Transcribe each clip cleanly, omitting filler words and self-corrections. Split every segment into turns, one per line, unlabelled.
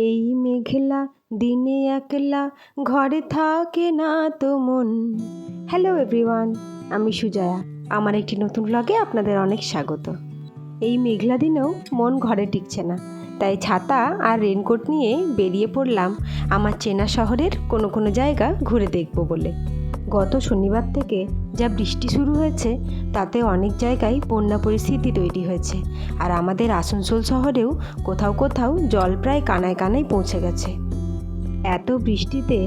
এই মেঘলা দিনে একলা ঘরে থাকে না তো মন। হ্যালো এভরিওয়ান, আমি সুজয়া। আমার একটি নতুন ব্লগে আপনাদের অনেক স্বাগত। এই মেঘলা দিনেও মন ঘরে টিকছে না, তাই ছাতা আর রেনকোট নিয়ে বেরিয়ে পড়লাম আমার চেনা শহরের কোনো জায়গা ঘুরে দেখব বলে। গত শনিবার থেকে যা বৃষ্টি শুরু হয়েছে তাতে অনেক জায়গায় বন্যা পরিস্থিতি তৈরি হয়েছে, আর আমাদের আসানসোল শহরেও কোথাও জল প্রায় কানায় কানায় পৌঁছে গেছে। এত বৃষ্টিতে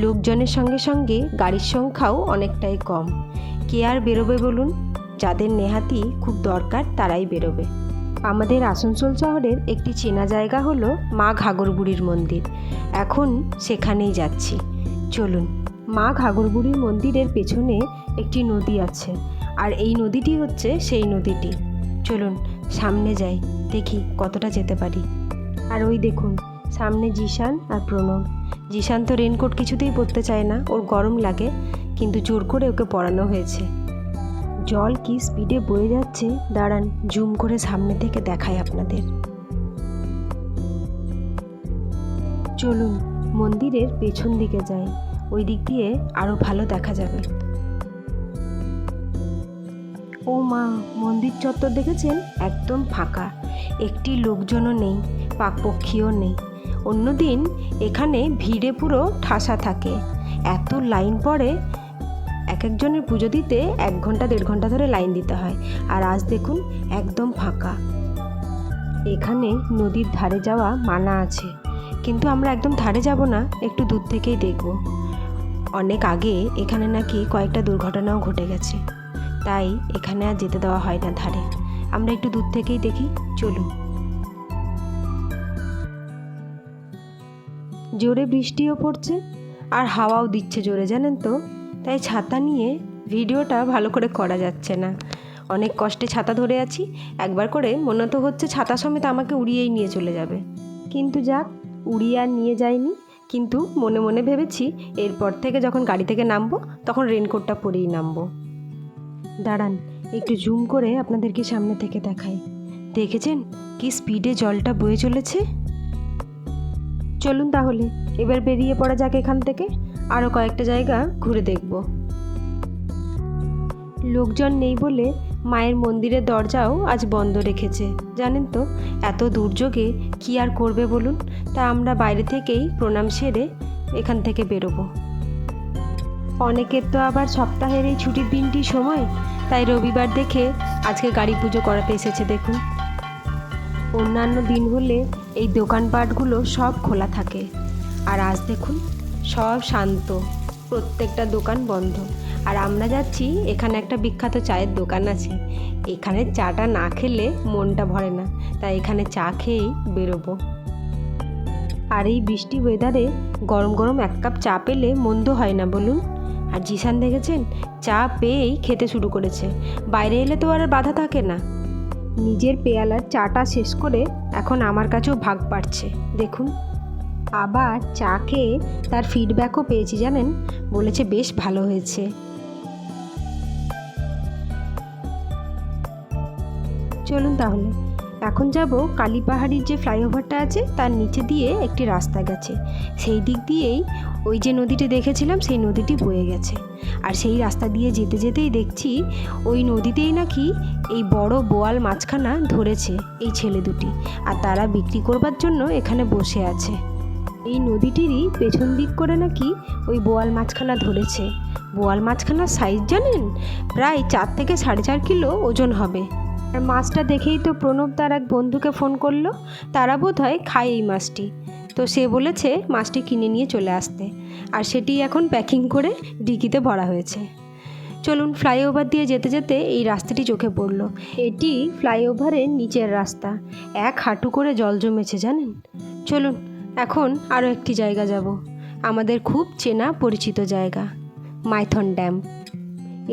লোকজনের সঙ্গে গাড়ির সংখ্যাও অনেকটাই কম। কে আর বেরোবে বলুন? যাদের নেহাতি খুব দরকার তারাই বেরোবে। আমাদের আসানসোল শহরের একটি চেনা জায়গা হলো মা ঘাগরবুড়ির মন্দির। এখন সেখানেই যাচ্ছি, চলুন। মা ঘাগরবুড়ির মন্দিরের পেছনে একটি নদী আছে, আর এই নদীটি হচ্ছে সেই নদীটি। চলুন সামনে যাই, দেখি কতটা যেতে পারি। আর ওই দেখুন সামনে জিশান আর প্রণব। জিশান তো রেনকোট কিছুতেই পরতে চায় না, ওর গরম লাগে, কিন্তু জোর করে ওকে পরানো হয়েছে। জল কি স্পিডে বয়ে যাচ্ছে, দাঁড়ান জুম করে সামনে থেকে দেখাই আপনাদের। চলুন মন্দিরের পেছন দিকে যাই, ওই দিক দিয়ে আরো ভালো দেখা যাবে। ও মা, মন্দির চত্বর দেখেছেন? একদম ফাঁকা, একটি লোকজনও নেই, পাকপক্ষীও নেই। অন্যদিন এখানে ভিড়ে পুরো ঠাসা থাকে, এত লাইন পড়ে। একজনের পুজো দিতে 1 ঘন্টা 1.5 ঘন্টা ধরে লাইন দিতে হয়, আর আজ দেখুন একদম ফাঁকা। এখানে নদীর ধারে যাওয়া মানা আছে, কিন্তু আমরা একদম ধারে যাব না, একটু দূর থেকেই দেখব। অনেক আগে এখানে নাকি কয়েকটা দুর্ঘটনাও ঘটে গেছে, তাই এখানে আর যেতে দেওয়া হয় না ধারে। আমরা একটু দূর থেকেই দেখি, চলুন। জোরে বৃষ্টিও পড়ছে আর হাওয়াও দিচ্ছে জোরে, জানেন তো, তাই ছাতা নিয়ে ভিডিওটা ভালো করে করা যাচ্ছে না। অনেক কষ্টে ছাতা ধরে আছি, একবার করে মনে তো হচ্ছে ছাতা সমেত আমাকে উড়িয়েই নিয়ে চলে যাবে, কিন্তু যাক, উড়িয়ে আর নিয়ে যায়নি। কিন্তু মনে মনে ভেবেছি এরপর থেকে যখন গাড়ি থেকে নামবো তখন রেনকোটটা পরেই নামবো। দাঁড়ান একটু জুম করে আপনাদেরকে সামনে থেকে দেখাই। দেখেছেন কি স্পিডে জলটা বয়ে চলেছে? চলুন তাহলে এবার বেরিয়ে পড়া যাক এখান থেকে, আরও কয়েকটা জায়গা ঘুরে দেখব। লোকজন নেই বলে মায়ের মন্দিরের দরজাও আজ বন্ধ রেখেছে, জানেন তো। এত দুর্যোগে কি আর করবে বলুন, তা আমরা বাইরে থেকেই প্রণাম সেরে এখান থেকে বেরোবো। অনেকের তো আবার সপ্তাহের এই ছুটির দিনটি সময়, তাই রবিবার দেখে আজকে গাড়ি পুজো করাতে এসেছে। দেখুন, অন্যান্য দিন হলে এই দোকানপাটগুলো সব খোলা থাকে, আর আজ দেখুন সব শান্ত, প্রত্যেকটা দোকান বন্ধ। আর আমরা যাচ্ছি, এখানে একটা বিখ্যাত চায়ের দোকান আছে, এখানে চাটা না খেলে মনটা ভরে না, তাই এখানে চা খেয়েই বেরোবো। আর এই বৃষ্টি ওয়েদারে গরম গরম 1 কাপ চা পেলে মন্দ হয় না বলুন। আর জিশান দেখেছেন, চা পেয়েই খেতে শুরু করেছে, বাইরে এলে তো আর বাধা থাকে না। নিজের পেয়ালার চাটা শেষ করে এখন আমার কাছেও ভাগ পাচ্ছে, দেখুন। আবার চা খেয়ে তার ফিডব্যাকও পেয়েছি, জানেন, বলেছে বেশ ভালো হয়েছে। চলুন তাহলে এখন যাব কালীপাহাড়ির যে ফ্লাইওভারটা আছে তার নিচে দিয়ে একটি রাস্তা গেছে, সেই দিক দিয়েই ওই যে নদীটি দেখেছিলাম সেই নদীটি বয়ে গেছে। আর সেই রাস্তা দিয়ে যেতে যেতেই দেখছি ওই নদীতেই নাকি এই বড় বোয়াল মাছখানা ধরেছে এই ছেলে দুটি, আর তারা বিক্রি করবার জন্য এখানে বসে আছে। এই নদীটিরই পেছন দিক করে নাকি ওই বোয়াল মাছখানা ধরেছে। বোয়াল মাছখানার সাইজ জানেন, প্রায় 4 থেকে 4.5 কিলো ওজন হবে। আর মাছটা দেখেই তো প্রণব তার এক বন্ধুকে ফোন করলো, তারা বোধহয় খায় এই মাছটি, তো সে বলেছে মাছটি কিনে নিয়ে চলে আসতে, আর সেটি এখন প্যাকিং করে ডিকিতে ভরা হয়েছে। চলুন, ফ্লাইওভার দিয়ে যেতে যেতে এই রাস্তাটি চোখে পড়লো। এটি ফ্লাইওভারের নিচের রাস্তা, 1 হাঁটু করে জল জমেছে, জানেন। চলুন এখন আরও একটি জায়গা যাব, আমাদের খুব চেনা পরিচিত জায়গা, মাইথন ড্যাম।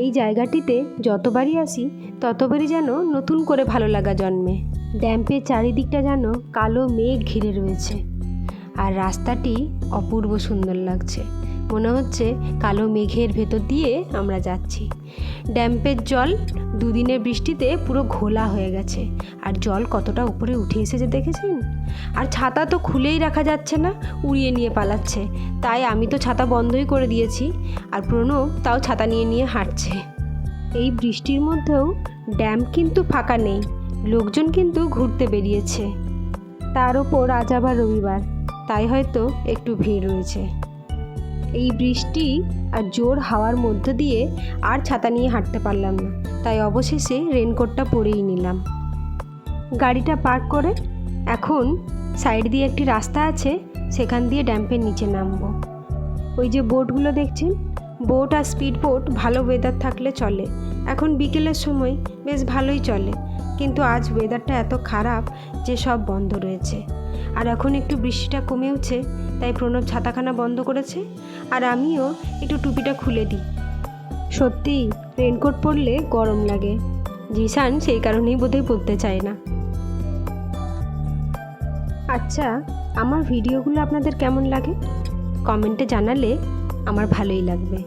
এই জায়গাটিতে যতবারই আসি ততবারই যেন নতুন করে ভালো লাগা জন্মে। ড্যাম্পের চারিদিকটা যেন কালো মেঘ ঘিরে রয়েছে, আর রাস্তাটি অপূর্ব সুন্দর লাগছে। মনে হচ্ছে কালো মেঘের ভেতর দিয়ে আমরা যাচ্ছি। ড্যাম্পের জল দুদিনের বৃষ্টিতে পুরো ঘোলা হয়ে গেছে, আর জল কতটা উপরে উঠে এসেছে দেখেছেন। আর ছাতা তো খুলেই রাখা যাচ্ছে না, উড়িয়ে নিয়ে পালাচ্ছে। তাই আমি তো ছাতা বন্ধই করে দিয়েছি, আর প্রণব তাও ছাতা নিয়ে নিয়ে হাঁটছে। এই বৃষ্টির মধ্যেও ড্যাম কিন্তু ফাঁকা নেই, লোকজন কিন্তু ঘুরতে বেরিয়েছে। তার ওপর আজ আবার রবিবার, তাই হয়তো একটু ভিড় রয়েছে। এই বৃষ্টি আর জোর হাওয়ার মধ্য দিয়ে আর ছাতা নিয়ে হাঁটতে পারলাম না, তাই অবশেষে রেনকোটটা পরেই নিলাম। গাড়িটা পার্ক করে এখন সাইড দিয়ে একটি রাস্তা আছে, সেখান দিয়ে ড্যাম্পের নিচে নামবো। ওই যে বোটগুলো দেখছেন, বোট আর স্পিড বোট ভালো ওয়েদার থাকলে চলে। এখন বিকেলের সময় বেশ ভালোই চলে, কিন্তু আজ ওয়েদারটা এত খারাপ যে সব বন্ধ রয়েছে। আর এখন একটু বৃষ্টিটা কমেওছে, তাই প্রণব ছাতাখানা বন্ধ করেছে, আর আমিও একটু টুপিটা খুলে দিই। সত্যি রেনকোট পরলে গরম লাগে, জিসান সেই কারণেই বোধহয় পরতে চায় না। আচ্ছা, আমার ভিডিওগুলো আপনাদের কেমন লাগে কমেন্টে জানালে আমার ভালোই লাগবে।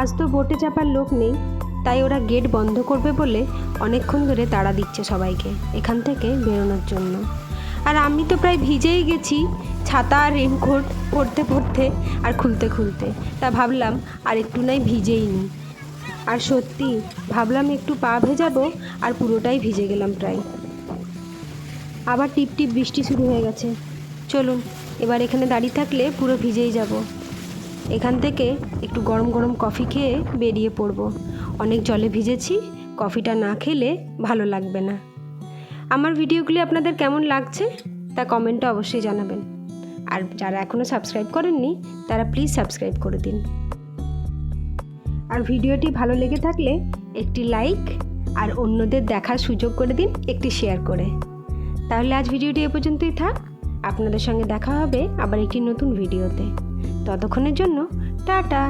আজ তো বোটে চাপার লোক নেই, তাই ওরা গেট বন্ধ করবে বলে অনেকক্ষণ ধরে তাড়া দিচ্ছে সবাইকে এখান থেকে বেরোনোর জন্য। আর আমি তো প্রায় ভিজেই গেছি, ছাতা আর রেনকোট পরতে পরতে আর খুলতে খুলতে। তা ভাবলাম আর একটু নাই ভিজেই নিই। আর সত্যি ভাবলাম একটু পা ভেজাবো, আর পুরোটাই ভিজে গেলাম প্রায়। আবার টিপ টিপ বৃষ্টি শুরু হয়ে গেছে। চলুন এবার এখানে দাঁড়িয়ে থাকলে পুরো ভিজেই যাব। এখান থেকে একটু গরম গরম কফি খেয়ে বেরিয়ে পড়ব। অনেক জলে ভিজেছি, কফিটা না খেলে ভালো লাগবে না। আমার ভিডিওগুলি আপনাদের কেমন লাগছে তা কমেন্টে অবশ্যই জানাবেন। আর যারা এখনও সাবস্ক্রাইব করেননি তারা প্লিজ সাবস্ক্রাইব করে দিন। আর ভিডিওটি ভালো লেগে থাকলে একটি লাইক আর অন্যদের দেখার সুযোগ করে দিন একটি শেয়ার করে। তাহলে আজ ভিডিওটি এ পর্যন্তই থাক। আপনাদের সঙ্গে দেখা হবে আবার একটি নতুন ভিডিওতে। ততক্ষণের জন্য টাটা।